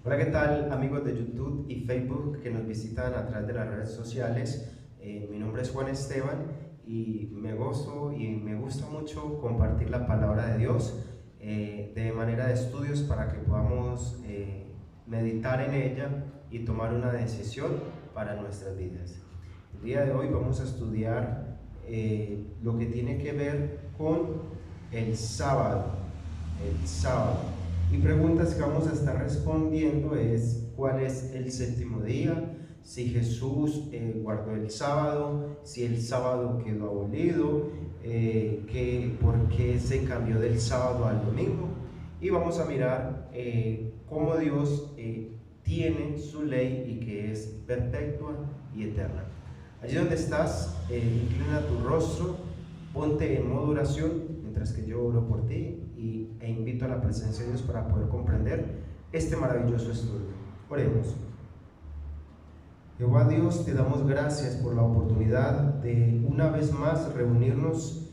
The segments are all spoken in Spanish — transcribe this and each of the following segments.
Hola, ¿qué tal amigos de YouTube y Facebook que nos visitan a través de las redes sociales? Mi nombre es Juan Esteban y me gozo y me gusta mucho compartir la palabra de Dios de manera de estudios para que podamos meditar en ella y tomar una decisión para nuestras vidas. El día de hoy vamos a estudiar lo que tiene que ver con el sábado. El sábado. Y preguntas que vamos a estar respondiendo es: ¿cuál es el séptimo día? Si Jesús guardó el sábado, si el sábado quedó abolido, por qué se cambió del sábado al domingo. Y vamos a mirar cómo Dios tiene su ley y que es perpetua y eterna. Allí donde estás, inclina tu rostro, ponte en modo oración mientras que yo oro por ti e invito a la presencia de Dios para poder comprender este maravilloso estudio. Oremos. Jehová Dios, te damos gracias por la oportunidad de una vez más reunirnos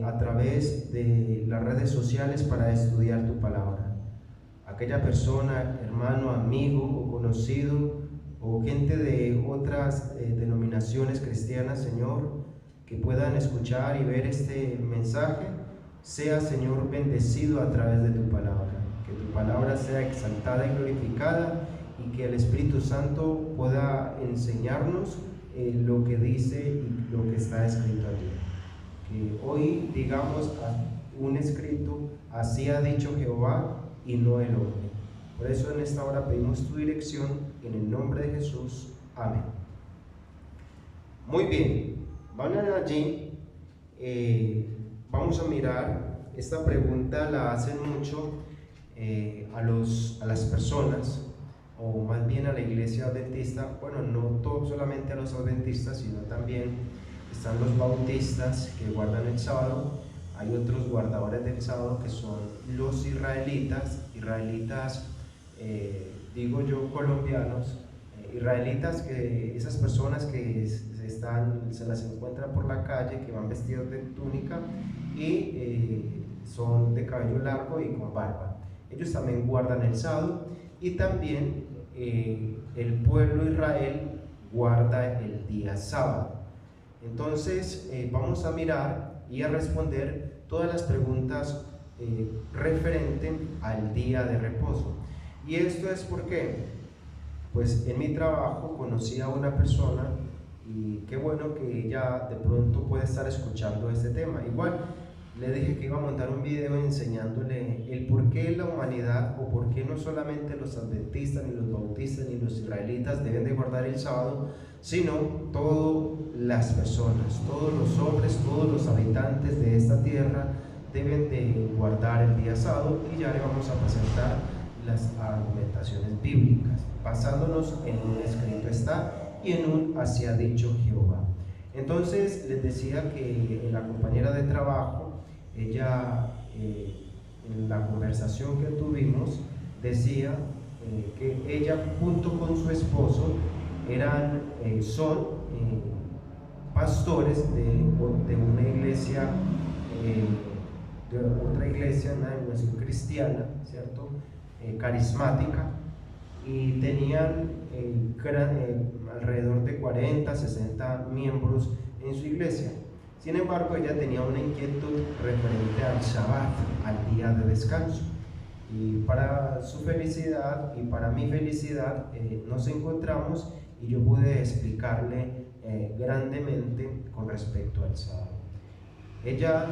a través de las redes sociales para estudiar tu palabra. Aquella persona, hermano, amigo o conocido o gente de otras denominaciones cristianas, Señor, que puedan escuchar y ver este mensaje, sea, Señor, bendecido a través de tu palabra, que tu palabra sea exaltada y glorificada y que el Espíritu Santo pueda enseñarnos lo que dice y lo que está escrito allí. Que hoy digamos un escrito: así ha dicho Jehová y no el hombre. Por eso en esta hora pedimos tu dirección en el nombre de Jesús. Amén. Muy bien, van allí. Vamos a mirar, esta pregunta la hacen mucho a las personas, o más bien a la iglesia adventista. Bueno, no solamente a los adventistas, sino también están los bautistas que guardan el sábado. Hay otros guardadores del sábado que son los israelitas, digo yo colombianos, israelitas, que esas personas que se las encuentran por la calle, que van vestidos de túnica y son de cabello largo y con barba. Ellos también guardan el sábado, y también el pueblo de Israel guarda el día sábado. Entonces vamos a mirar y a responder todas las preguntas referentes al día de reposo. Y esto es porque, pues, en mi trabajo conocí a una persona, y qué bueno que ella de pronto puede estar escuchando este tema. Igual le dije que iba a montar un video enseñándole el por qué la humanidad, o por qué no solamente los adventistas, ni los bautistas, ni los israelitas deben de guardar el sábado, sino todas las personas, todos los hombres, todos los habitantes de esta tierra deben de guardar el día sábado. Y ya le vamos a presentar las argumentaciones bíblicas, basándonos en un escrito está y en un así ha dicho Jehová. Entonces les decía que la compañera de trabajo, ella en la conversación que tuvimos, decía que ella junto con su esposo son pastores de una iglesia, de otra iglesia, una denominación cristiana, ¿cierto? Carismática, y tenían alrededor de 40, 60 miembros en su iglesia. Sin embargo, ella tenía una inquietud referente al Shabbat, al día de descanso, y para su felicidad y para mi felicidad nos encontramos y yo pude explicarle grandemente con respecto al sábado. Ella,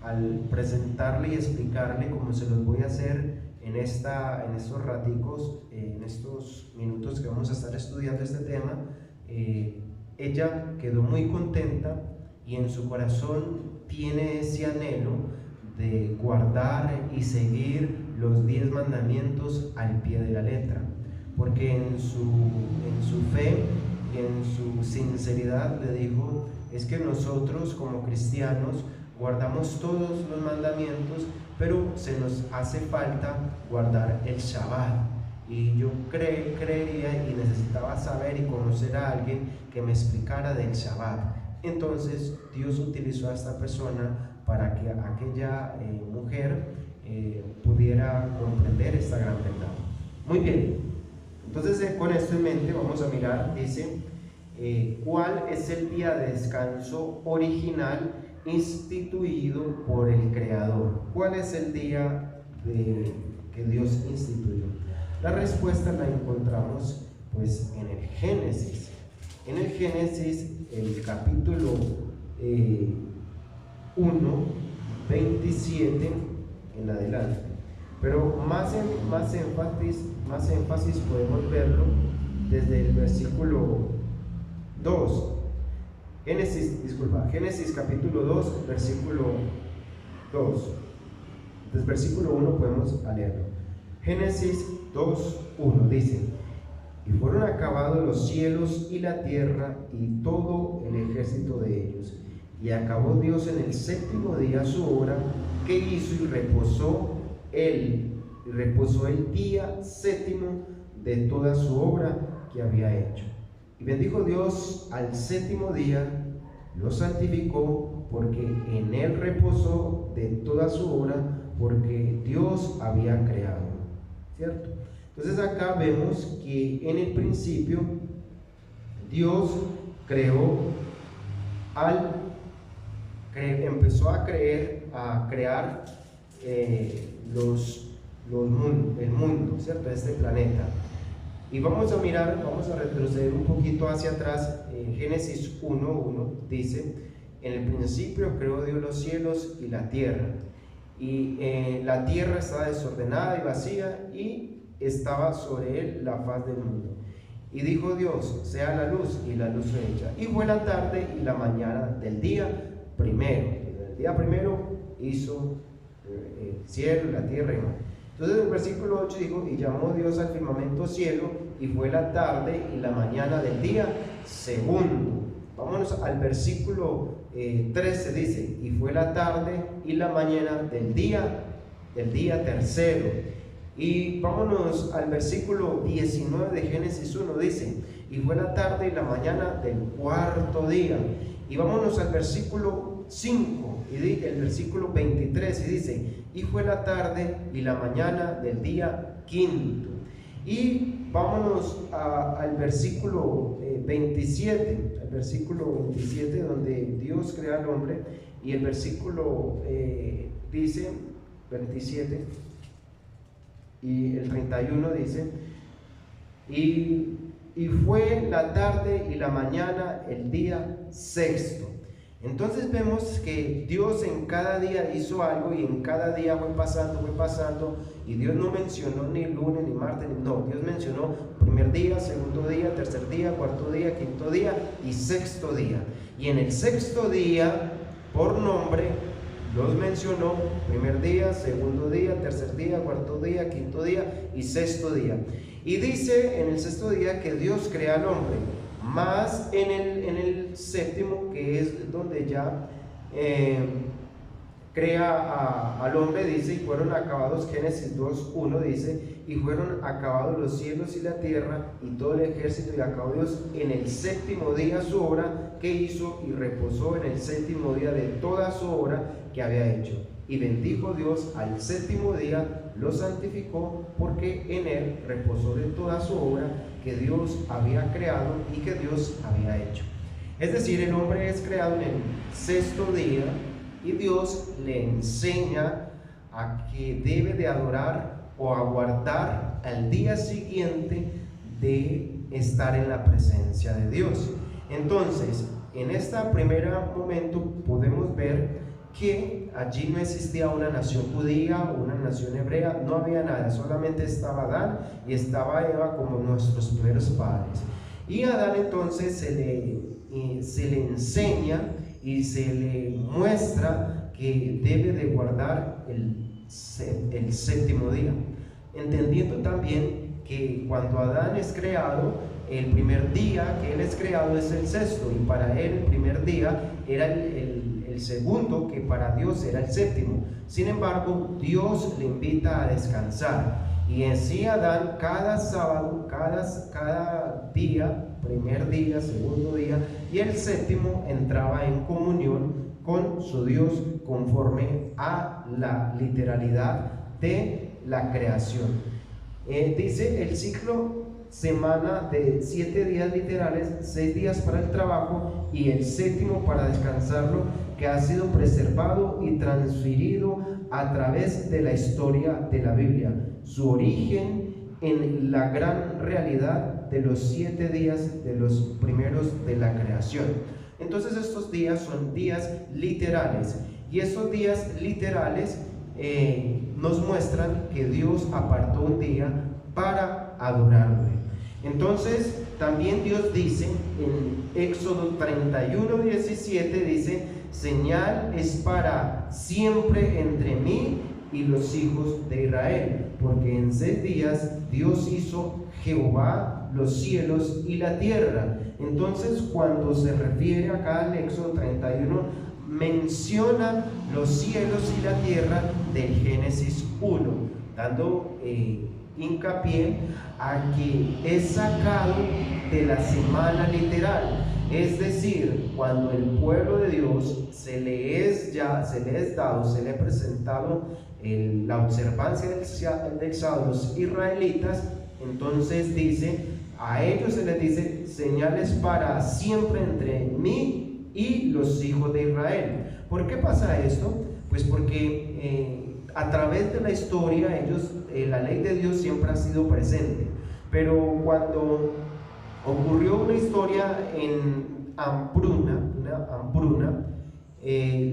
al presentarle y explicarle, como se los voy a hacer en estos raticos, en estos minutos que vamos a estar estudiando este tema, ella quedó muy contenta y en su corazón tiene ese anhelo de guardar y seguir los 10 mandamientos al pie de la letra, porque en su fe y en su sinceridad le dijo: es que nosotros como cristianos guardamos todos los mandamientos, pero se nos hace falta guardar el Shabbat. Y yo creería y necesitaba saber y conocer a alguien que me explicara del Shabbat. Entonces Dios utilizó a esta persona para que aquella mujer pudiera comprender esta gran verdad. Muy bien, entonces con esto en mente vamos a mirar, dice, ¿cuál es el día de descanso original instituido por el Creador? ¿Cuál es el día que Dios instituyó? La respuesta la encontramos pues en el Génesis. En el Génesis, el capítulo 1, 27 en adelante. Pero más énfasis podemos verlo desde el versículo 2. Génesis capítulo 2, versículo 2. Desde versículo 1 podemos leerlo. Génesis 2, 1 dice: y fueron acabados los cielos y la tierra y todo el ejército de ellos. Y acabó Dios en el séptimo día su obra que hizo, y reposó el día séptimo de toda su obra que había hecho. Y bendijo Dios al séptimo día, lo santificó, porque en él reposó de toda su obra, porque Dios había creado. ¿Cierto? Entonces acá vemos que en el principio Dios empezó a crear el mundo, ¿cierto? Este planeta. Y vamos a retroceder un poquito hacia atrás. En Génesis 1:1 dice: en el principio creó Dios los cielos y la tierra. Y la tierra estaba desordenada y vacía, y estaba sobre él la faz del mundo. Y dijo Dios: sea la luz, y la luz fue hecha. Y fue la tarde y la mañana del día primero. El día primero hizo el cielo, la tierra y mar. Entonces el versículo 8 dijo: y llamó Dios al firmamento cielo, y fue la tarde y la mañana del día segundo. Vámonos al versículo 13, dice: y fue la tarde y la mañana del día tercero. Y vámonos al versículo 19 de Génesis 1, dice: y fue la tarde y la mañana del cuarto día. Y vámonos al versículo 5, y el versículo 23, y dice: y fue la tarde y la mañana del día quinto. Y vámonos al versículo 27, donde Dios crea al hombre, y el versículo dice, 27, y el 31 dice: y fue la tarde y la mañana el día sexto. Entonces vemos que Dios en cada día hizo algo, y en cada día fue pasando, y Dios no mencionó ni lunes, ni martes, no, Dios mencionó primer día, segundo día, tercer día, cuarto día, quinto día y sexto día. Y en el sexto día, por nombre, los mencionó: primer día, segundo día, tercer día, cuarto día, quinto día y sexto día. Y dice en el sexto día que Dios crea al hombre, más en el séptimo, que es donde ya crea al hombre, dice: y fueron acabados, Génesis 2:1 dice: y fueron acabados los cielos y la tierra y todo el ejército, y acabó Dios en el séptimo día su obra que hizo, y reposó en el séptimo día de toda su obra que había hecho. Y bendijo Dios al séptimo día, lo santificó, porque en él reposó de toda su obra que Dios había creado y que Dios había hecho. Es decir, el hombre es creado en el sexto día, y Dios le enseña a que debe de adorar o aguardar al día siguiente de estar en la presencia de Dios. Entonces, en este primer momento podemos ver que allí no existía una nación judía o una nación hebrea, no había nada, solamente estaba Adán y estaba Eva como nuestros primeros padres. Y a Adán entonces se le enseña y se le muestra que debe de guardar el séptimo día, entendiendo también que cuando Adán es creado, el primer día que él es creado es el sexto, y para él el primer día era el segundo, que para Dios era el séptimo. Sin embargo, Dios le invita a descansar, y así Adán cada sábado, cada día, primer día, segundo día y el séptimo, entraba en comunión con su Dios conforme a la literalidad de la creación. Dice el ciclo semana de 7 días literales, 6 días para el trabajo y el séptimo para descansarlo, que ha sido preservado y transferido a través de la historia de la Biblia. Su origen en la gran realidad de los 7 días de los primeros de la creación. Entonces estos días son días literales, y estos días literales nos muestran que Dios apartó un día para adorarle. Entonces también Dios dice en Éxodo 31:17, dice: señal es para siempre entre mí y los hijos de Israel, porque en 6 días Dios hizo Jehová los cielos y la tierra. Entonces, cuando se refiere acá al Éxodo 31, menciona los cielos y la tierra del Génesis 1, dando hincapié a que es sacado de la semana literal. Es decir, cuando el pueblo de Dios se le es presentado la observancia del sábado a los israelitas, entonces dice, a ellos se les dice: señales para siempre entre mí y los hijos de Israel. ¿Por qué pasa esto? Pues porque a través de la historia la ley de Dios siempre ha sido presente, pero cuando ocurrió una historia en hambruna,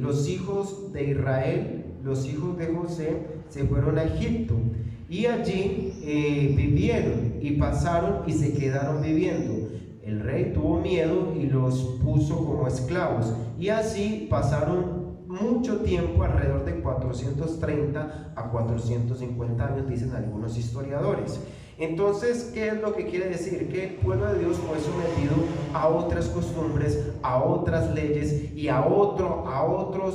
los hijos de Israel, los hijos de José, se fueron a Egipto, y allí vivieron y pasaron y se quedaron viviendo. El rey tuvo miedo y los puso como esclavos, y así pasaron mucho tiempo, alrededor de 430 a 450 años, dicen algunos historiadores. Entonces, ¿qué es lo que quiere decir? Que el pueblo de Dios fue sometido a otras costumbres, a otras leyes y a otras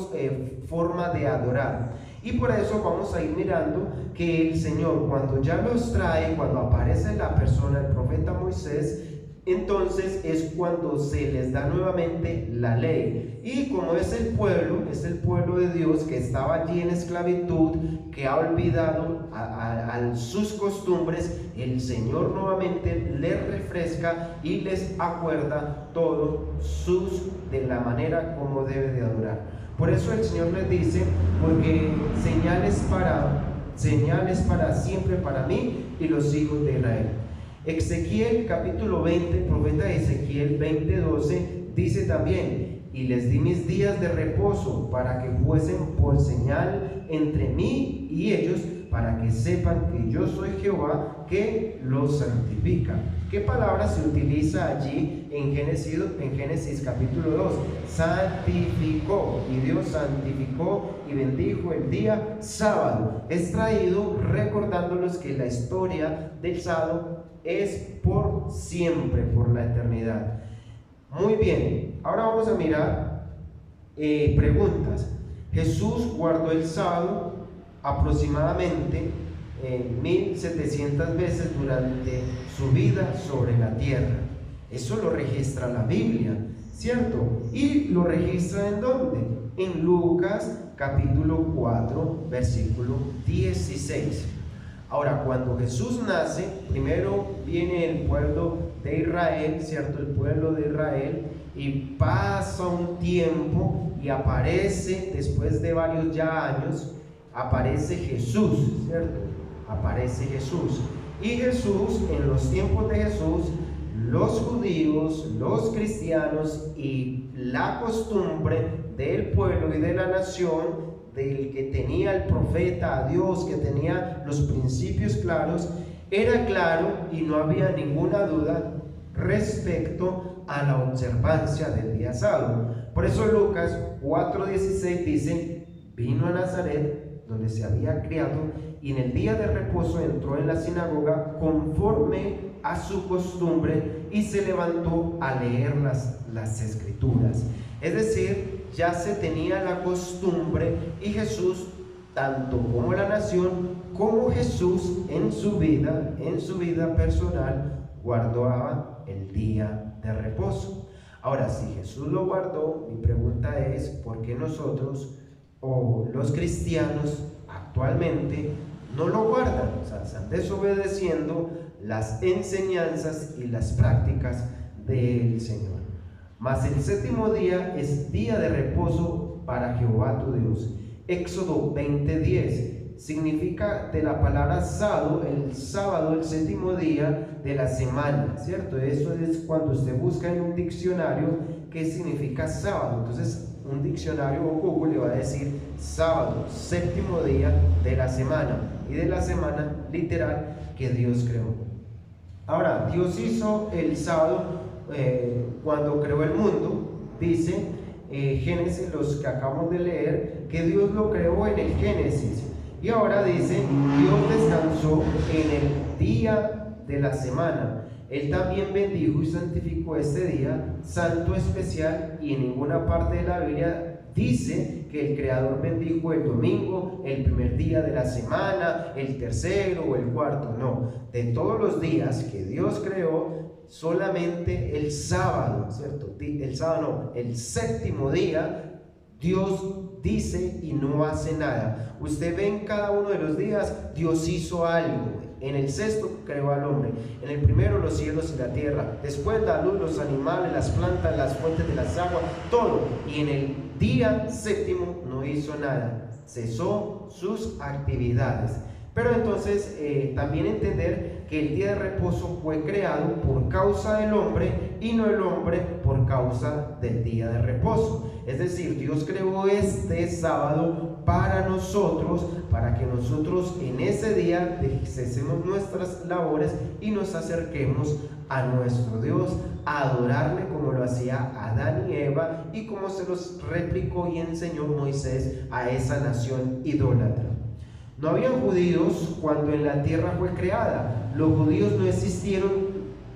formas de adorar. Y por eso vamos a ir mirando que el Señor, cuando ya los trae, cuando aparece la persona, el profeta Moisés, entonces es cuando se les da nuevamente la ley. Y como es el pueblo de Dios que estaba allí en esclavitud, que ha olvidado a sus costumbres, el Señor nuevamente les refresca y les acuerda todo de la manera como debe de adorar. Por eso el Señor les dice: porque señales para siempre para mí y los hijos de Israel. Ezequiel capítulo 20, el profeta Ezequiel 20:12 dice también: y les di mis días de reposo para que fuesen por señal entre mí y ellos, para que sepan que yo soy Jehová que los santifica. ¿Qué palabra se utiliza allí en Génesis capítulo 2? Santificó, y Dios santificó y bendijo el día sábado. Es traído recordándolos que la historia del sábado es por siempre, por la eternidad. Muy bien, ahora vamos a mirar preguntas. Jesús guardó el sábado aproximadamente 1700 veces durante su vida sobre la tierra. Eso lo registra la Biblia, ¿cierto? ¿Y lo registra en dónde? En Lucas capítulo 4, versículo 16. Ahora, cuando Jesús nace, primero viene el pueblo de Israel, ¿cierto? El pueblo de Israel, y pasa un tiempo y aparece, después de varios ya años, aparece Jesús, ¿cierto? Aparece Jesús. Y Jesús, en los tiempos de Jesús, los judíos, los cristianos y la costumbre del pueblo y de la nación, del que tenía el profeta a Dios, que tenía los principios claros, era claro y no había ninguna duda respecto a la observancia del día sábado. Por eso Lucas 4:16 dice: vino a Nazaret, donde se había criado, y en el día de reposo entró en la sinagoga conforme a su costumbre, y se levantó a leer las escrituras. Es decir, ya se tenía la costumbre, y Jesús, tanto como la nación, como Jesús en su vida personal, guardaba el día de reposo. Ahora, si Jesús lo guardó, mi pregunta es: ¿por qué nosotros o los cristianos actualmente no lo guardan, o sea, están desobedeciendo las enseñanzas y las prácticas del Señor. Mas el séptimo día es día de reposo para Jehová tu Dios. Éxodo 20:10 significa de la palabra sábado, el sábado, el séptimo día de la semana, ¿cierto? Eso es cuando usted busca en un diccionario qué significa sábado. Entonces un diccionario o Google le va a decir sábado, séptimo día de la semana, y de la semana literal que Dios creó. Ahora, Dios hizo el sábado cuando creó el mundo. Dice Génesis, los que acabamos de leer, que Dios lo creó en el Génesis. Y ahora dice, Dios descansó en el día de la semana. Él también bendijo y santificó este día, santo, especial, y en ninguna parte de la Biblia dice que el Creador bendijo el domingo, el primer día de la semana, el tercero o el cuarto. No, de todos los días que Dios creó, solamente el sábado, ¿cierto? El sábado no, el séptimo día, Dios dice y no hace nada. Usted ve en cada uno de los días, Dios hizo algo. En el sexto creó al hombre, en el primero los cielos y la tierra, después la luz, los animales, las plantas, las fuentes de las aguas, todo. Y en el día séptimo no hizo nada, cesó sus actividades. Pero entonces también entender que el día de reposo fue creado por causa del hombre y no el hombre por causa del día de reposo. Es decir, Dios creó este sábado para nosotros, para que nosotros en ese día cesemos nuestras labores y nos acerquemos a nuestro Dios, a adorarle como lo hacía Adán y Eva y como se los replicó y enseñó Moisés a esa nación idólatra. No habían judíos cuando en la tierra fue creada. Los judíos no existieron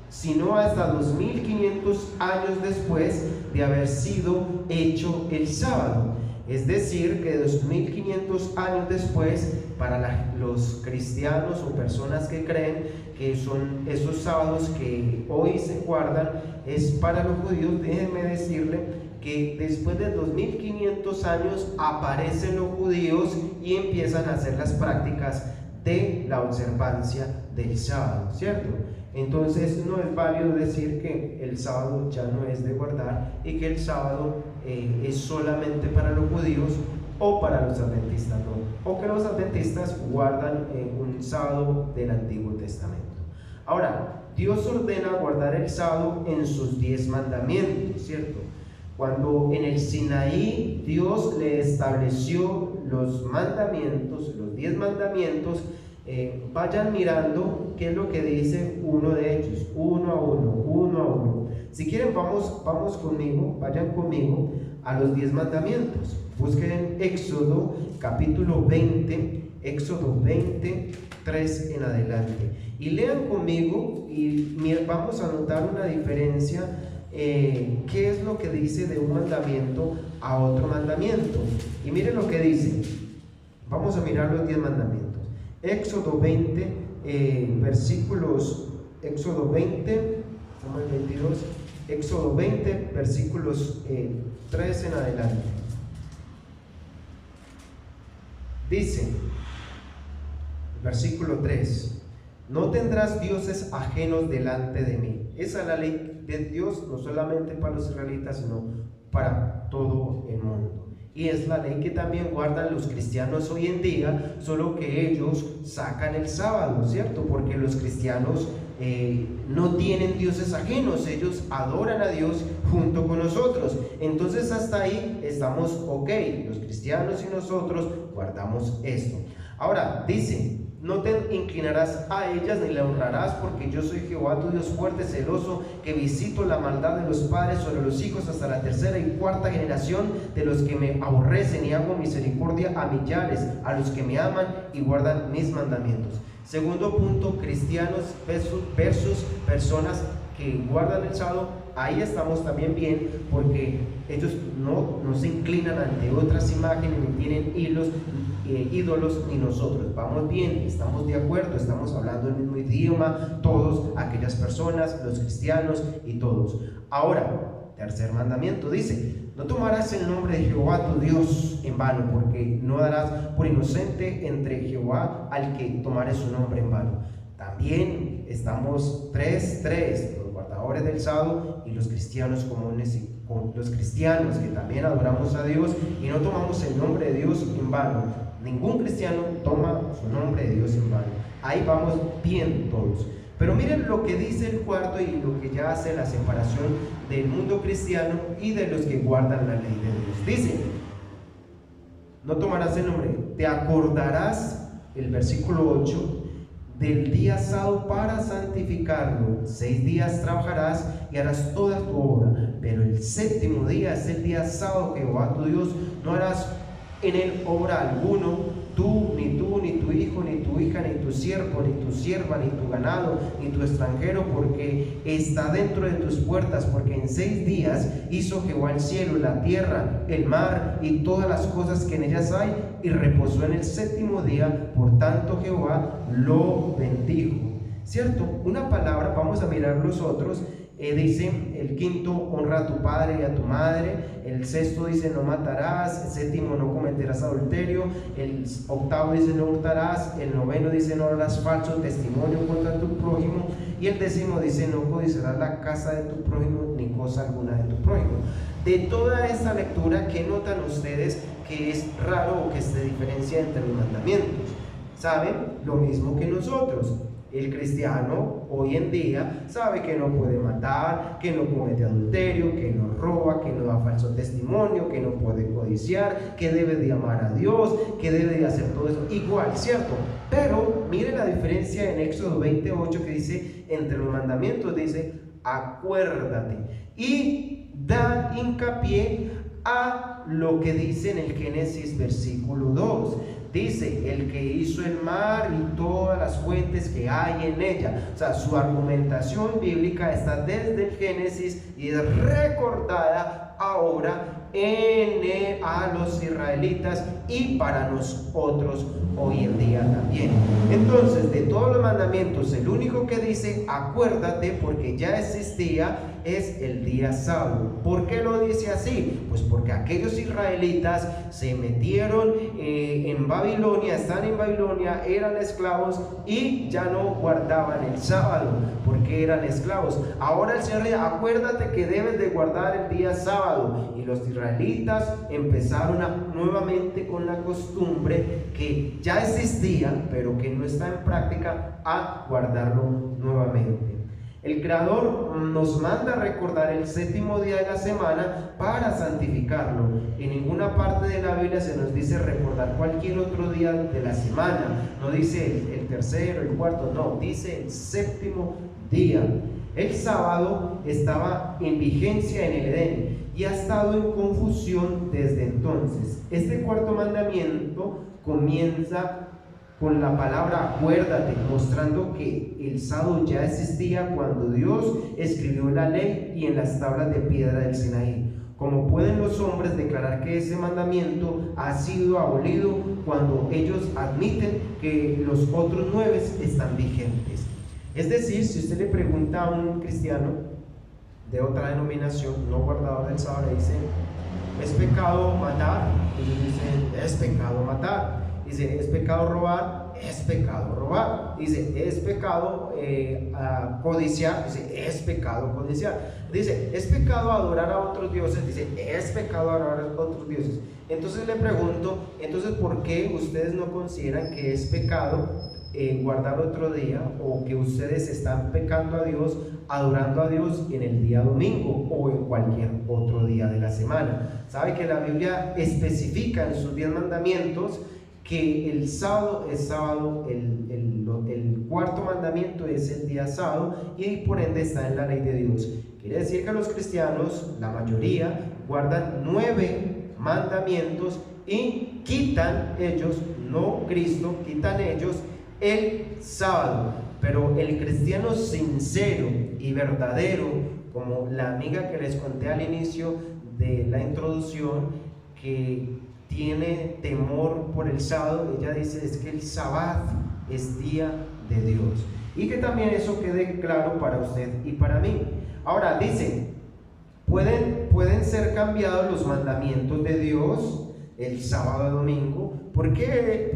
sino hasta 2500 años después de haber sido hecho el sábado. Es decir, que 2500 años después, para los cristianos o personas que creen que son esos sábados que hoy se guardan, es para los judíos. Déjenme decirle que después de 2500 años aparecen los judíos y empiezan a hacer las prácticas de la observancia del sábado, ¿cierto? Entonces no es válido decir que el sábado ya no es de guardar y que el sábado es solamente para los judíos o para los adventistas, no, o que los adventistas guardan un sábado del Antiguo Testamento. Ahora, Dios ordena guardar el sábado en sus 10 mandamientos, ¿cierto? Cuando en el Sinaí Dios le estableció los mandamientos, los 10 mandamientos, vayan mirando qué es lo que dice uno de ellos, uno a uno. Si quieren, vamos conmigo, vayan conmigo a los 10 mandamientos. Busquen en Éxodo capítulo 20, Éxodo 20, 3 en adelante. Y lean conmigo y vamos a notar una diferencia. ¿Qué es lo que dice de un mandamiento a otro mandamiento? Y miren lo que dice. Vamos a mirar los 10 mandamientos. Éxodo 20, Éxodo 20, estamos en 22, Éxodo 20, versículos 3 en adelante. Dice, versículo 3: no tendrás dioses ajenos delante de mí. Esa es la ley de Dios, no solamente para los israelitas, sino para todo el mundo. Y es la ley que también guardan los cristianos hoy en día, solo que ellos sacan el sábado, ¿cierto? Porque los cristianos no tienen dioses ajenos, ellos adoran a Dios junto con nosotros. Entonces hasta ahí estamos ok, los cristianos y nosotros guardamos esto. Ahora dice: no te inclinarás a ellas ni la honrarás, porque yo soy Jehová tu Dios fuerte, celoso, que visito la maldad de los padres sobre los hijos hasta la tercera y cuarta generación de los que me aborrecen, y hago misericordia a millares, a los que me aman y guardan mis mandamientos. Segundo punto, cristianos versus personas que guardan el sábado. Ahí estamos también bien, porque ellos no se inclinan ante otras imágenes, ni tienen ídolos, ni nosotros. Vamos bien, estamos de acuerdo, estamos hablando el mismo idioma, todos, aquellas personas, los cristianos y todos. Ahora, tercer mandamiento dice: No tomarás el nombre de Jehová tu Dios en vano, porque no darás por inocente entre Jehová al que tomare su nombre en vano. También estamos tres, los guardadores del sábado y los cristianos comunes y los cristianos que también adoramos a Dios y no tomamos el nombre de Dios en vano. Ningún cristiano toma su nombre de Dios en vano. Ahí vamos bien todos. Pero miren lo que dice el cuarto y lo que ya hace la separación del mundo cristiano y de los que guardan la ley de Dios. Dice, no tomarás el nombre, te acordarás, el versículo 8, del día sábado para santificarlo. 6 días trabajarás y harás toda tu obra, pero el séptimo día es el día sábado, Jehová tu Dios, no harás en él obra alguno, tú, ni tu hijo, ni tu hija, ni tu siervo, ni tu sierva, ni tu ganado, ni tu extranjero, porque está dentro de tus puertas, porque en 6 días hizo Jehová el cielo, la tierra, el mar y todas las cosas que en ellas hay, y reposó en el séptimo día, por tanto Jehová lo bendijo. ¿Cierto? Una palabra, vamos a mirar los otros. Dice el quinto, honra a tu padre y a tu madre. El sexto dice, no matarás. El séptimo, no cometerás adulterio. El octavo dice, no hurtarás. El noveno dice, no harás falso testimonio contra tu prójimo. Y el décimo dice, no codiciarás la casa de tu prójimo ni cosa alguna de tu prójimo. De toda esta lectura, ¿qué notan ustedes que es raro o que se diferencia entre los mandamientos? ¿Saben? Lo mismo que nosotros. El cristiano hoy en día sabe que no puede matar, que no comete adulterio, que no roba, que no da falso testimonio, que no puede codiciar, que debe de amar a Dios, que debe de hacer todo eso igual, ¿cierto? Pero mire la diferencia en Éxodo 28 que dice, entre los mandamientos dice, acuérdate, y da hincapié a lo que dice en el Génesis versículo 2. Dice, el que hizo el mar y todas las fuentes que hay en ella. O sea, su argumentación bíblica está desde el Génesis y es recordada ahora a los israelitas y para nosotros hoy en día también. Entonces, de todos los mandamientos, el único que dice acuérdate, porque ya existía, es el día sábado. ¿Por qué lo dice así? Pues porque aquellos israelitas se metieron en Babilonia, están en Babilonia, eran esclavos y ya no guardaban el sábado porque eran esclavos. Ahora el Señor dice, acuérdate que debes de guardar el día sábado. Y los israelitas empezaron nuevamente con la costumbre que ya existía, pero que no está en práctica, a guardarlo nuevamente. El Creador nos manda a recordar el séptimo día de la semana para santificarlo. En ninguna parte de la Biblia se nos dice recordar cualquier otro día de la semana. No dice el tercero, el cuarto, no, dice el séptimo día. El sábado estaba en vigencia en el Edén y ha estado en confusión desde entonces. Este cuarto mandamiento comienza con la palabra acuérdate, mostrando que el sábado ya existía cuando Dios escribió la ley y en las tablas de piedra del Sinaí. ¿Cómo pueden los hombres declarar que ese mandamiento ha sido abolido cuando ellos admiten que los otros 9 están vigentes? Es decir, si usted le pregunta a un cristiano de otra denominación, no guardador del sábado, le dice, ¿es pecado matar? Ellos dicen, es pecado matar. Dice, ¿es pecado robar? Es pecado robar. Dice, ¿es pecado codiciar? Dice, es pecado codiciar. Dice, ¿es pecado adorar a otros dioses? Dice, es pecado adorar a otros dioses. Entonces le pregunto, entonces ¿por qué ustedes no consideran que es pecado guardar otro día, o que ustedes están pecando a Dios, adorando a Dios en el día domingo o en cualquier otro día de la semana? Sabe que la Biblia especifica en sus 10 mandamientos que el sábado es sábado, el cuarto mandamiento es el día sábado y por ende está en la ley de Dios. Quiere decir que los cristianos, la mayoría, guardan 9 mandamientos y quitan ellos, no Cristo, quitan ellos el sábado. Pero el cristiano sincero y verdadero, como la amiga que les conté al inicio de la introducción, que tiene temor por el sábado, ella dice es que el sábado es día de Dios, y que también eso quede claro para usted y para mí. Ahora dice, pueden ser cambiados los mandamientos de Dios el sábado y domingo. ¿Por qué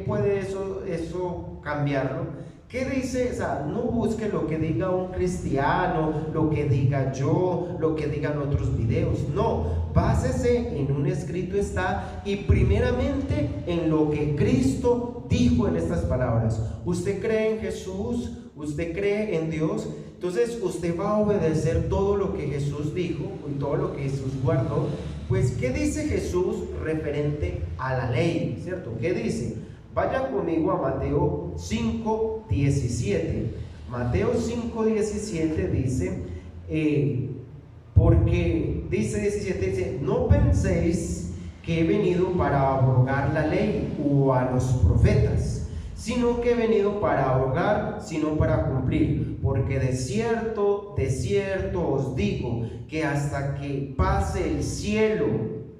puede eso cambiarlo? ¿Qué dice? O sea, no busque lo que diga un cristiano, lo que diga yo, lo que digan otros videos. No, básese en un escrito está, y primeramente en lo que Cristo dijo en estas palabras. Usted cree en Jesús, usted cree en Dios, entonces usted va a obedecer todo lo que Jesús dijo y todo lo que Jesús guardó. Pues, ¿qué dice Jesús referente a la ley? ¿Cierto? ¿Qué dice? Vayan conmigo a Mateo 5:17. Mateo 5:17 dice, porque dice 17, dice, no penséis que he venido para abrogar la ley o a los profetas, sino que he venido para abrogar, sino para cumplir. Porque de cierto os digo, que hasta que pase el cielo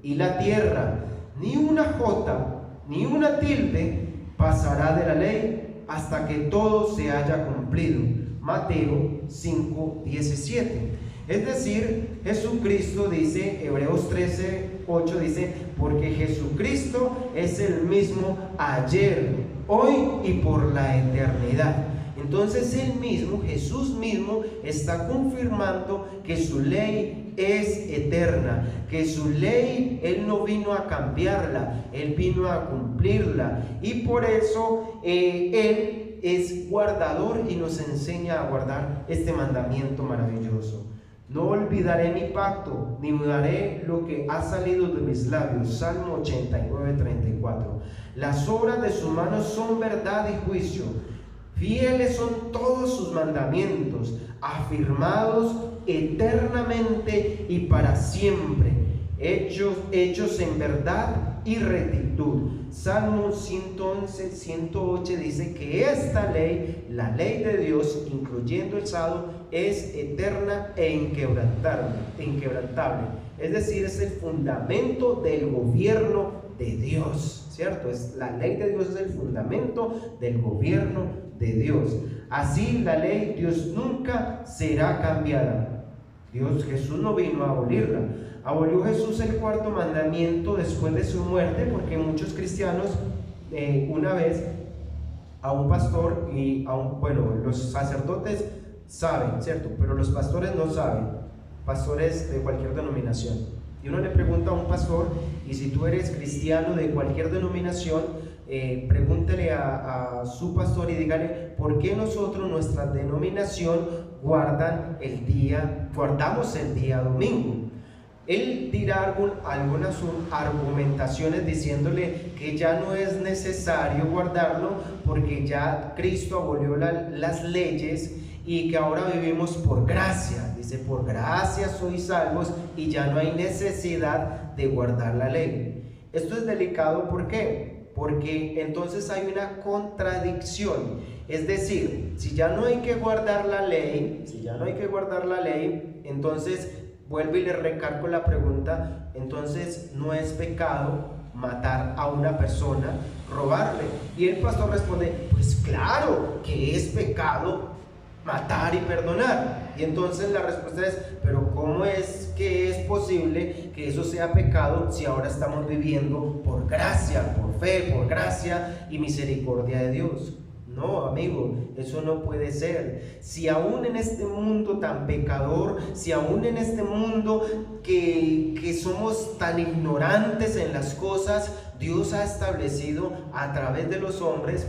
y la tierra, ni una jota, ni una tilde pasará de la ley hasta que todo se haya cumplido. Mateo 5:17. Es decir, Jesucristo dice, Hebreos 13:8 dice, porque Jesucristo es el mismo ayer, hoy y por la eternidad. Entonces Él mismo, Jesús mismo, está confirmando que su ley es eterna, que su ley Él no vino a cambiarla, Él vino a cumplirla, y por eso Él es guardador y nos enseña a guardar este mandamiento maravilloso. No olvidaré mi pacto, ni mudaré lo que ha salido de mis labios. Salmo 89:34. Las obras de sus manos son verdad y juicio. Fieles son todos sus mandamientos, afirmados eternamente y para siempre, hechos en verdad y rectitud. Salmo 111:108 dice que esta ley, la ley de Dios, incluyendo el sábado, es eterna e inquebrantable. Es decir, es el fundamento del gobierno de Dios, ¿cierto? La ley de Dios es el fundamento del gobierno de Dios. Así la ley Dios nunca será cambiada. Jesús no vino a abolirla. Abolió Jesús el cuarto mandamiento después de su muerte, porque muchos cristianos una vez a un pastor y los sacerdotes saben, ¿cierto? Pero los pastores no saben, pastores de cualquier denominación. Y uno le pregunta a un pastor, y si tú eres cristiano de cualquier denominación, pregúntele a su pastor y dígale, ¿por qué nosotros, nuestra denominación, guardamos el día domingo? Él dirá algunas argumentaciones diciéndole que ya no es necesario guardarlo porque ya Cristo abolió las leyes y que ahora vivimos por gracia. Dice, por gracia sois salvos y ya no hay necesidad de guardar la ley. Esto es delicado, ¿por qué? Porque entonces hay una contradicción. Es decir, si ya no hay que guardar la ley, entonces vuelvo y le recargo la pregunta, entonces no es pecado matar a una persona, robarle. Y el pastor responde, pues claro que es pecado matar y perdonar. Y entonces la respuesta es, pero ¿cómo es que es posible que eso sea pecado si ahora estamos viviendo por gracia, por fe, por gracia y misericordia de Dios? No, amigo, eso no puede ser. Si aún en este mundo tan pecador, si aún en este mundo que somos tan ignorantes en las cosas, Dios ha establecido a través de los hombres,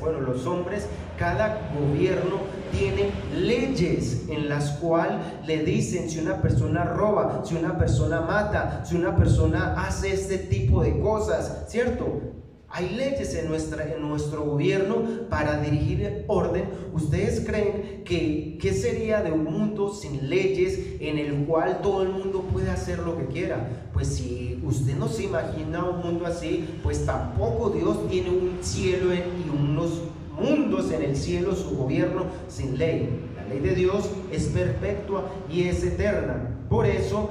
cada gobierno tiene leyes en las cuales le dicen si una persona roba, si una persona mata, si una persona hace este tipo de cosas, ¿cierto? Hay leyes en nuestro gobierno para dirigir el orden. ¿Ustedes creen qué sería de un mundo sin leyes en el cual todo el mundo puede hacer lo que quiera? Pues si usted no se imagina un mundo así, pues tampoco Dios tiene un cielo y unos mundos en el cielo, su gobierno sin ley. La ley de Dios es perpetua y es eterna. Por eso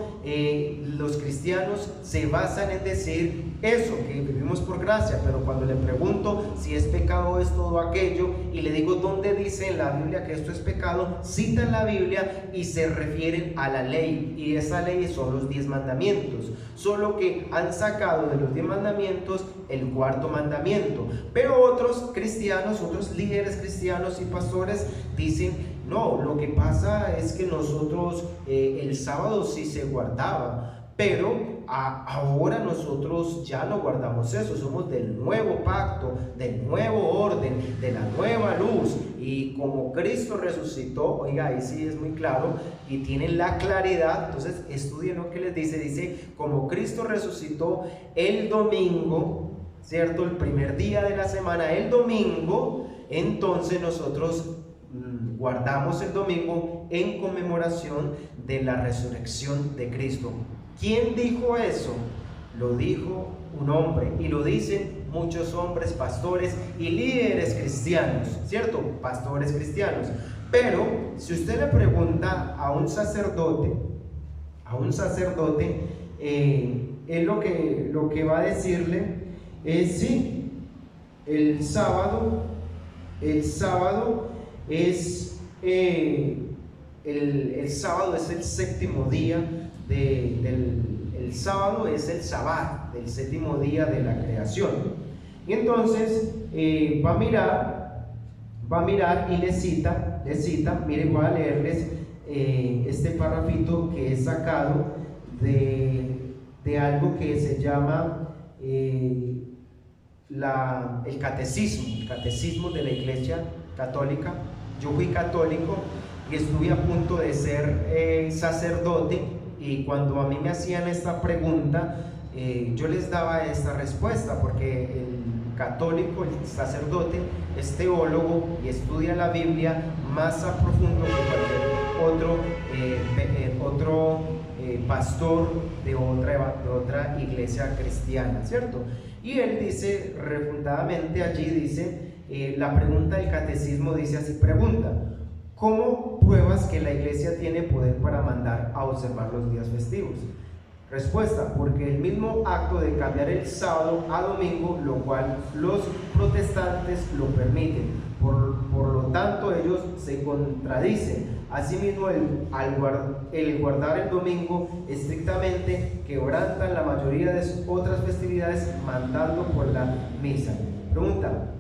los cristianos se basan en decir eso, que vivimos por gracia, pero cuando le pregunto si es pecado esto o aquello y le digo dónde dice en la Biblia que esto es pecado, citan la Biblia y se refieren a la ley, y esa ley son los 10 mandamientos, solo que han sacado de los 10 mandamientos el cuarto mandamiento. Pero otros cristianos, otros líderes cristianos y pastores dicen: no, lo que pasa es que nosotros el sábado sí se guardaba, pero ahora nosotros ya no guardamos eso, somos del nuevo pacto, del nuevo orden, de la nueva luz. Y como Cristo resucitó, oiga, ahí sí es muy claro y tienen la claridad. Entonces estudien lo que les dice, como Cristo resucitó el domingo, ¿cierto? El primer día de la semana, el domingo, entonces nosotros guardamos el domingo en conmemoración de la resurrección de Cristo. ¿Quién dijo eso? Lo dijo un hombre, y lo dicen muchos hombres, pastores y líderes cristianos, ¿cierto? Pastores cristianos. Pero si usted le pregunta a un sacerdote, él lo que va a decirle es: sí, el sábado es el sábado es el séptimo día el sábado es el Sabbat, del séptimo día de la creación. Y entonces va a mirar y le cita, miren, voy a leerles este parrafito que es sacado de algo que se llama el catecismo de la Iglesia Católica. Yo fui católico y estuve a punto de ser sacerdote, y cuando a mí me hacían esta pregunta, yo les daba esta respuesta, porque el católico, el sacerdote, es teólogo y estudia la Biblia más a profundo que cualquier otro pastor de otra iglesia cristiana, ¿cierto? Y él dice, refundadamente allí dice, la pregunta del catecismo dice así, pregunta: ¿cómo pruebas que la iglesia tiene poder para mandar a observar los días festivos? Respuesta: porque el mismo acto de cambiar el sábado a domingo, lo cual los protestantes lo permiten, por lo tanto ellos se contradicen. Asimismo, el guardar el domingo estrictamente quebrantan la mayoría de sus otras festividades, mandando por la misa. Pregunta: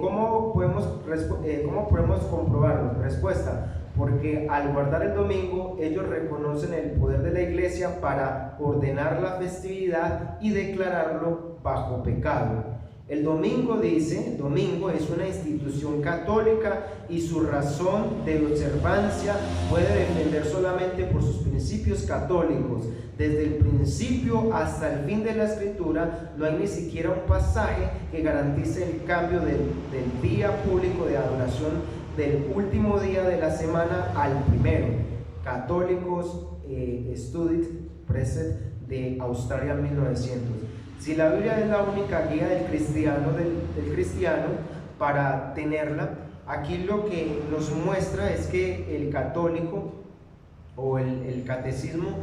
¿cómo podemos comprobarlo? Respuesta: porque al guardar el domingo ellos reconocen el poder de la iglesia para ordenar la festividad y declararlo bajo pecado. El domingo, dice, domingo es una institución católica y su razón de observancia puede depender solamente por sus principios católicos. Desde el principio hasta el fin de la escritura no hay ni siquiera un pasaje que garantice el cambio del día público de adoración del último día de la semana al primero. Católicos Studied Press de Australia, 1900. Si la Biblia es la única guía del cristiano para tenerla, aquí lo que nos muestra es que el católico o el catecismo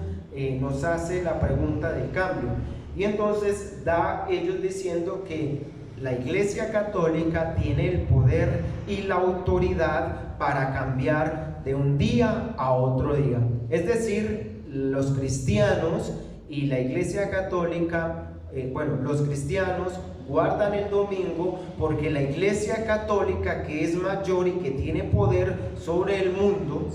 nos hace la pregunta del cambio, y entonces da ellos diciendo que la Iglesia Católica tiene el poder y la autoridad para cambiar de un día a otro día. Es decir, los cristianos y la Iglesia Católica, los cristianos guardan el domingo porque la Iglesia Católica, que es mayor y que tiene poder sobre el mundo,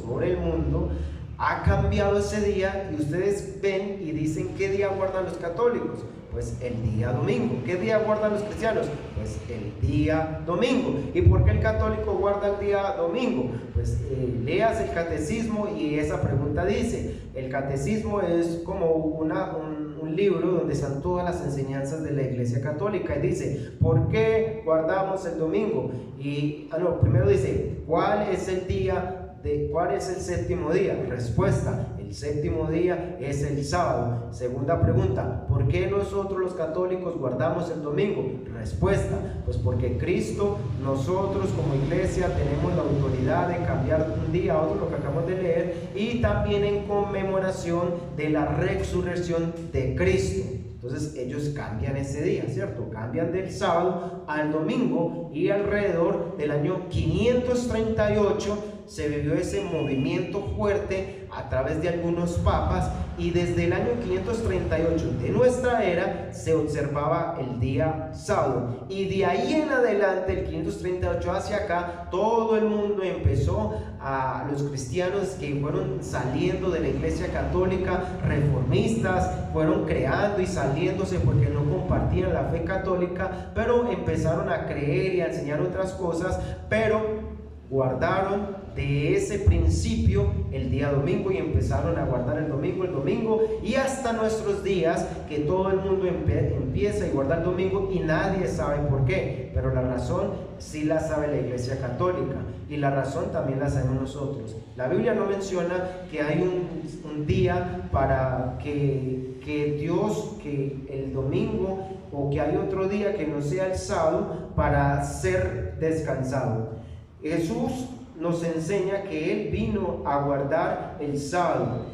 ha cambiado ese día, y ustedes ven y dicen: ¿qué día guardan los católicos? Pues el día domingo. ¿Qué día guardan los cristianos? Pues el día domingo. ¿Y por qué el católico guarda el día domingo? Pues leas el catecismo y esa pregunta dice. El catecismo es como un libro donde están todas las enseñanzas de la Iglesia Católica, y dice: ¿por qué guardamos el domingo? Y primero dice: ¿cuál es el día de cuál es el séptimo día. Respuesta: el séptimo día es el sábado. Segunda pregunta: ¿por qué nosotros los católicos guardamos el domingo? Respuesta: pues porque Cristo, nosotros como iglesia tenemos la autoridad de cambiar un día a otro, lo que acabamos de leer, y también en conmemoración de la resurrección de Cristo. Entonces ellos cambian ese día, ¿cierto? Cambian del sábado al domingo, y alrededor del año 538 se vivió ese movimiento fuerte a través de algunos papas, y desde el año 538 de nuestra era se observaba el día sábado, y de ahí en adelante, el 538 hacia acá, todo el mundo empezó, a los cristianos que fueron saliendo de la iglesia católica, reformistas, fueron creando y saliéndose porque no compartían la fe católica, pero empezaron a creer y a enseñar otras cosas, pero guardaron de ese principio el día domingo, y empezaron a guardar el domingo, y hasta nuestros días que todo el mundo empieza a guardar el domingo y nadie sabe por qué, pero la razón sí la sabe la iglesia católica, y la razón también la sabemos nosotros. La Biblia no menciona que hay un día para que Dios, que el domingo, o que hay otro día que no sea el sábado para ser descansado. Jesús nos enseña que Él vino a guardar el sábado.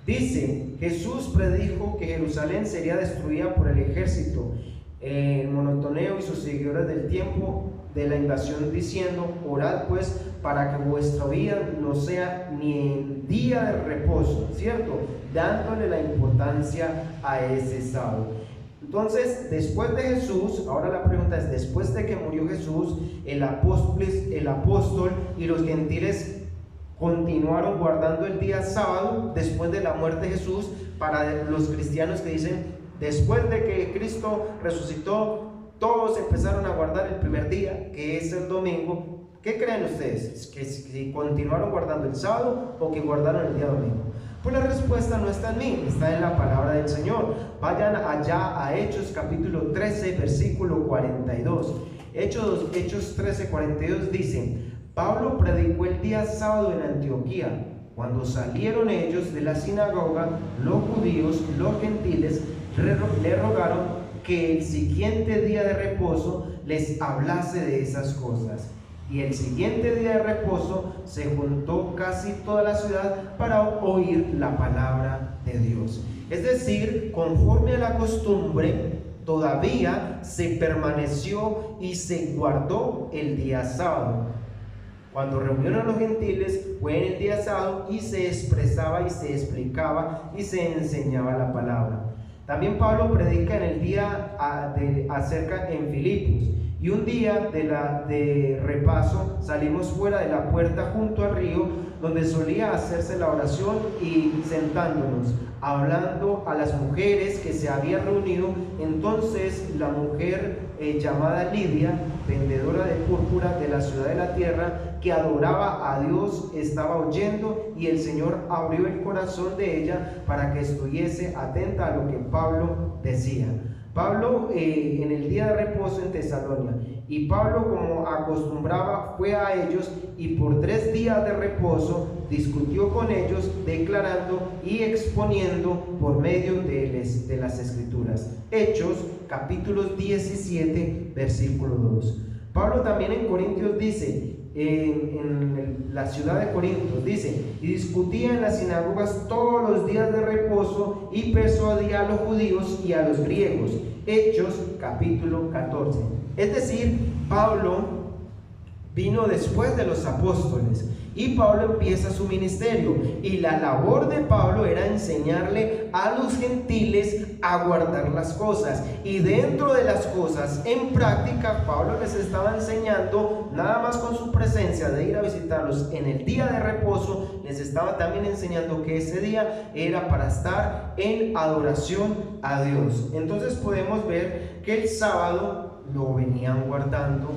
Dice: Jesús predijo que Jerusalén sería destruida por el ejército, el monotoneo y sus seguidores del tiempo de la invasión, diciendo: orad pues para que vuestra vida no sea ni en día de reposo, ¿cierto? Dándole la importancia a ese sábado. Entonces, después de Jesús, ahora la pregunta es: después de que murió Jesús, el apóstol y los gentiles continuaron guardando el día sábado después de la muerte de Jesús. Para los cristianos que dicen: después de que Cristo resucitó, todos empezaron a guardar el primer día, que es el domingo. ¿Qué creen ustedes? ¿Que si continuaron guardando el sábado o que guardaron el día domingo? Pues la respuesta no está en mí, está en la palabra del Señor. Vayan allá a Hechos capítulo 13, versículo 42. Hechos 13, 42 dicen: Pablo predicó el día sábado en Antioquía. Cuando salieron ellos de la sinagoga, los judíos, los gentiles, le rogaron que el siguiente día de reposo les hablase de esas cosas. Y el siguiente día de reposo se juntó casi toda la ciudad para oír la palabra de Dios. Es decir, conforme a la costumbre, todavía se permaneció y se guardó el día sábado. Cuando reunieron a los gentiles fue en el día sábado, y se expresaba y se explicaba y se enseñaba la palabra. También Pablo predica en el día acerca en Filipos. Y un día de repaso salimos fuera de la puerta junto al río, donde solía hacerse la oración, y sentándonos, hablando a las mujeres que se habían reunido. Entonces la mujer llamada Lidia, vendedora de púrpura de la ciudad de la tierra, que adoraba a Dios, estaba oyendo, y el Señor abrió el corazón de ella para que estuviese atenta a lo que Pablo decía. Pablo en el día de reposo en Tesalónica, y Pablo, como acostumbraba, fue a ellos, y por 3 días de reposo discutió con ellos, declarando y exponiendo por medio de las Escrituras. Hechos capítulo 17, versículo 2. Pablo también en Corintios dice, en la ciudad de Corintios dice: y discutía en las sinagogas todos los días de reposo, y persuadía a los judíos y a los griegos. Hechos capítulo 14. Es decir, Pablo vino después de los apóstoles, y Pablo empieza su ministerio, y la labor de Pablo era enseñarle a los gentiles a guardar las cosas, y dentro de las cosas en práctica Pablo les estaba enseñando, nada más con su presencia de ir a visitarlos en el día de reposo, les estaba también enseñando que ese día era para estar en adoración a Dios. Entonces podemos ver que el sábado lo venían guardando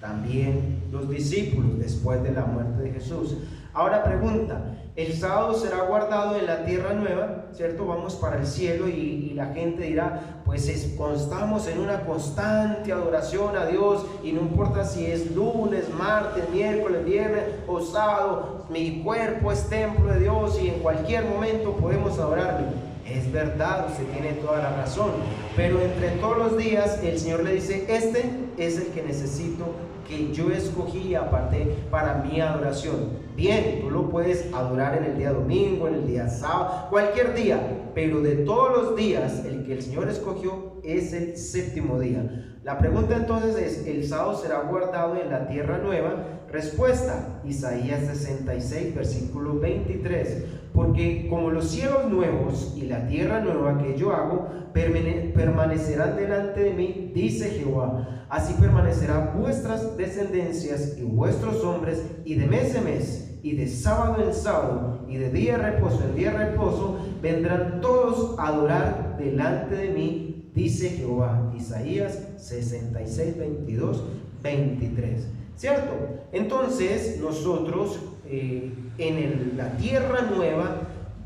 también los discípulos después de la muerte de Jesús. Ahora pregunta: El sábado será guardado en la tierra nueva, ¿cierto? Vamos para el cielo y la gente dirá, pues estamos en una constante adoración a Dios y no importa si es lunes, martes, miércoles, viernes o sábado, mi cuerpo es templo de Dios y en cualquier momento podemos adorarle. Es verdad, usted tiene toda la razón, pero entre todos los días el Señor le dice, este es el que necesito, que yo escogí y aparté para mi adoración. Bien, tú lo puedes adorar en el día domingo, en el día sábado, cualquier día, pero de todos los días el que el Señor escogió es el séptimo día. La pregunta entonces es, ¿el sábado será guardado en la tierra nueva? Respuesta, Isaías 66, versículo 23. Porque como los cielos nuevos y la tierra nueva que yo hago permanecerán delante de mí, dice Jehová, así permanecerán vuestras descendencias y vuestros hombres, y de mes en mes, y de sábado en sábado, y de día de reposo en día de reposo, vendrán todos a adorar delante de mí, dice Jehová. Isaías 66, 22, 23. ¿Cierto? Entonces nosotros en la tierra nueva,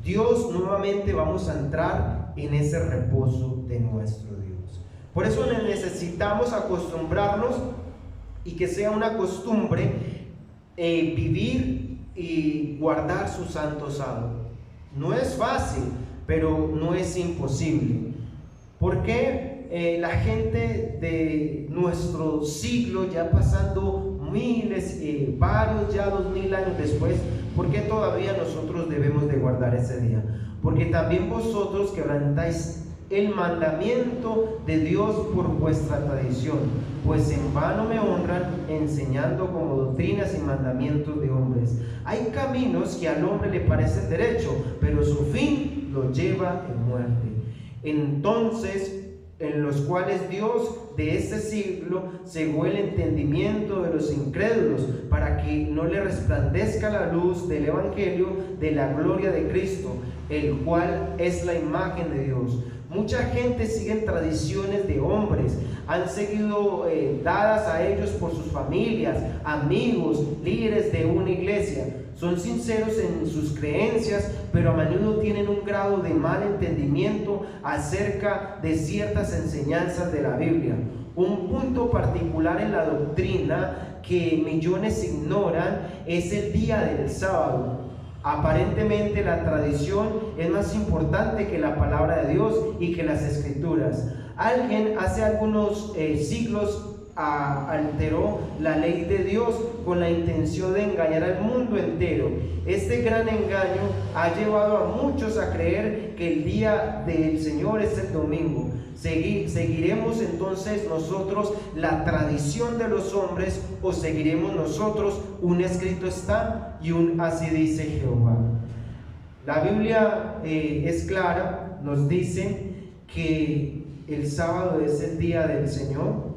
Dios nuevamente vamos a entrar en ese reposo de nuestro Dios. Por eso necesitamos acostumbrarnos y que sea una costumbre vivir y guardar su santo sábado. No es fácil, pero no es imposible. ¿Por qué la gente de nuestro siglo, ya pasando miles, varios ya 2000 años después, por qué todavía nosotros debemos de guardar ese día? Porque también vosotros quebrantáis el mandamiento de Dios por vuestra tradición, pues en vano me honran enseñando como doctrinas y mandamientos de hombres. Hay caminos que al hombre le parecen derecho, pero su fin lo lleva en muerte. Entonces, en los cuales Dios de este siglo cegó el entendimiento de los incrédulos, para que no le resplandezca la luz del evangelio de la gloria de Cristo, el cual es la imagen de Dios. Mucha gente sigue tradiciones de hombres, han seguido dadas a ellos por sus familias, amigos, líderes de una iglesia. Son sinceros en sus creencias, pero a menudo tienen un grado de mal entendimiento acerca de ciertas enseñanzas de la Biblia. Un punto particular en la doctrina que millones ignoran es el día del sábado. Aparentemente la tradición es más importante que la palabra de Dios y que las escrituras. Alguien hace algunos siglos alteró la ley de Dios con la intención de engañar al mundo entero. Este gran engaño ha llevado a muchos a creer que el día del Señor es el domingo. ¿Seguiremos entonces nosotros la tradición de los hombres o seguiremos nosotros un escrito está y un así dice Jehová? La Biblia es clara, nos dice que el sábado es el día del Señor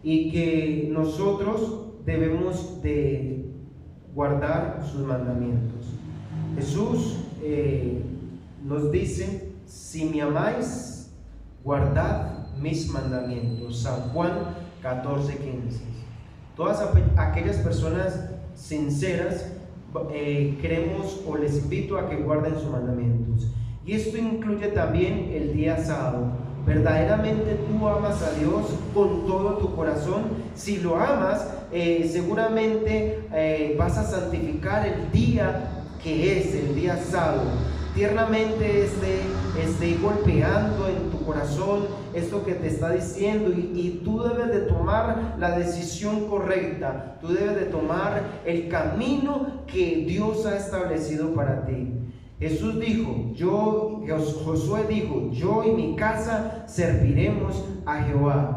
y que nosotros debemos de guardar sus mandamientos. Jesús nos dice, si me amáis, guardad mis mandamientos. San Juan 14:15. Todas aquellas personas sinceras queremos o les invito a que guarden sus mandamientos. Y esto incluye también el día sábado. ¿Verdaderamente tú amas a Dios con todo tu corazón? Si lo amas, seguramente vas a santificar el día que es el día sábado. Tiernamente esté golpeando en tu corazón esto que te está diciendo y tú debes de tomar la decisión correcta. Tú debes de tomar el camino que Dios ha establecido para ti. Jesús dijo, Josué dijo, yo y mi casa serviremos a Jehová.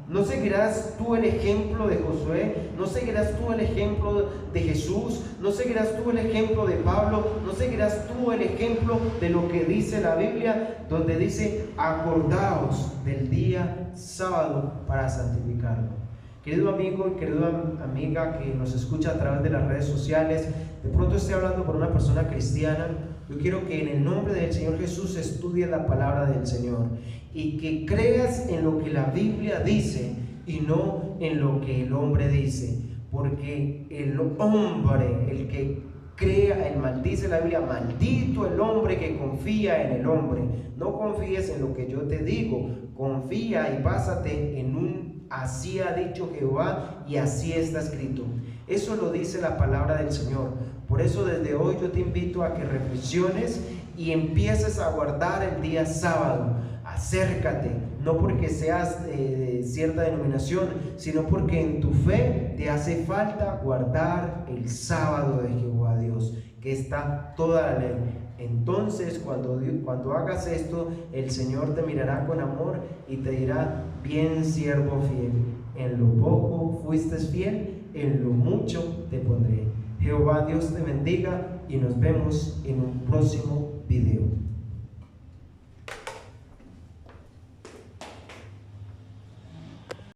¿No seguirás tú el ejemplo de Josué? ¿No seguirás tú el ejemplo de Jesús? ¿No seguirás tú el ejemplo de Pablo? ¿No seguirás tú el ejemplo de lo que dice la Biblia? Donde dice, acordaos del día sábado para santificarlo. Querido amigo y querida amiga que nos escucha a través de las redes sociales, de pronto estoy hablando por una persona cristiana. Yo quiero que en el nombre del Señor Jesús estudies la palabra del Señor y que creas en lo que la Biblia dice y no en lo que el hombre dice, porque el hombre, el que Dice la Biblia, maldito el hombre que confía en el hombre. No confíes en lo que yo te digo, confía y básate en un así ha dicho Jehová y así está escrito. Eso lo dice la palabra del Señor. Por eso desde hoy yo te invito a que reflexiones y empieces a guardar el día sábado. Acércate, no porque seas de cierta denominación, sino porque en tu fe te hace falta guardar el sábado de Jehová Dios, que está toda la ley. Entonces cuando hagas esto, el Señor te mirará con amor y te dirá: bien siervo fiel, en lo poco fuiste fiel, en lo mucho te pondré. Jehová Dios te bendiga y nos vemos en un próximo video.